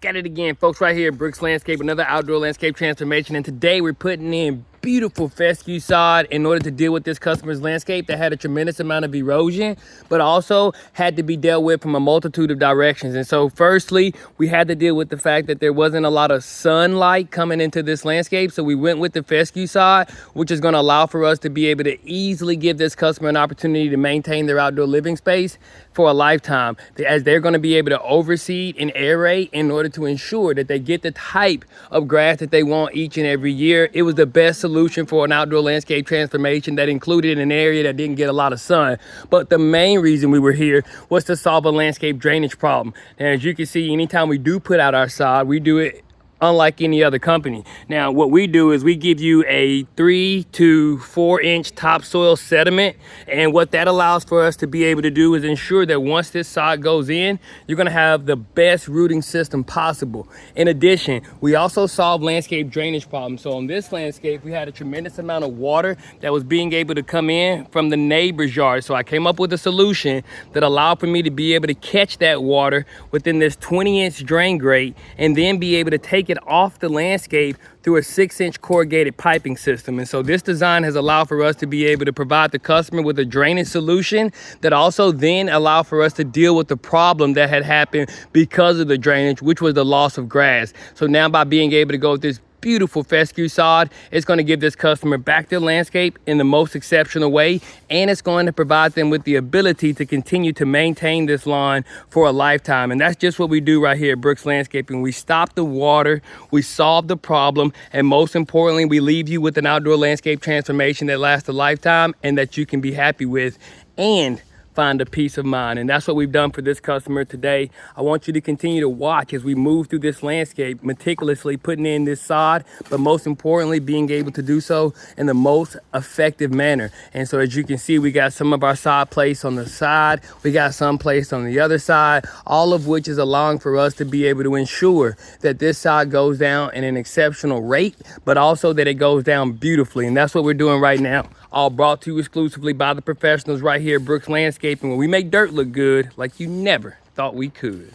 Back at it again, folks, right here at Brooks Landscape, another outdoor landscape transformation. And today we're putting in beautiful fescue sod in order to deal with this customer's landscape that had a tremendous amount of erosion, but also had to be dealt with from a multitude of directions. And so firstly, we had to deal with the fact that there wasn't a lot of sunlight coming into this landscape. So we went with the fescue sod, which is going to allow for us to be able to easily give this customer an opportunity to maintain their outdoor living space for a lifetime, as they're going to be able to overseed and aerate in order to ensure that they get the type of grass that they want each and every year. It was the best solution for an outdoor landscape transformation that included an area that didn't get a lot of sun. But the main reason we were here was to solve a landscape drainage problem. And as you can see, anytime we do put out our sod, we do it unlike any other company. Now, what we do is we give you a 3 to 4 inch topsoil sediment. And what that allows for us to be able to do is ensure that once this sod goes in, you're gonna have the best rooting system possible. In addition, we also solve landscape drainage problems. So on this landscape, we had a tremendous amount of water that was being able to come in from the neighbor's yard. So I came up with a solution that allowed for me to be able to catch that water within this 20-inch drain grate and then be able to take it off the landscape through a 6-inch corrugated piping system. And so this design has allowed for us to be able to provide the customer with a drainage solution that also then allow for us to deal with the problem that had happened because of the drainage, which was the loss of grass. So now by being able to go with this beautiful fescue sod, it's going to give this customer back their landscape in the most exceptional way, and it's going to provide them with the ability to continue to maintain this lawn for a lifetime. And that's just what we do right here at Brooks Landscaping. We stop the water, we solve the problem, and most importantly, we leave you with an outdoor landscape transformation that lasts a lifetime and that you can be happy with and find a peace of mind. And that's what we've done for this customer today. I want you to continue to watch as we move through this landscape, meticulously putting in this sod, but most importantly, being able to do so in the most effective manner. And so as you can see, we got some of our sod placed on the side, we got some placed on the other side, all of which is allowing for us to be able to ensure that this sod goes down at an exceptional rate, but also that it goes down beautifully. And that's what we're doing right now. All brought to you exclusively by the professionals right here at Brooks Landscaping, where we make dirt look good like you never thought we could.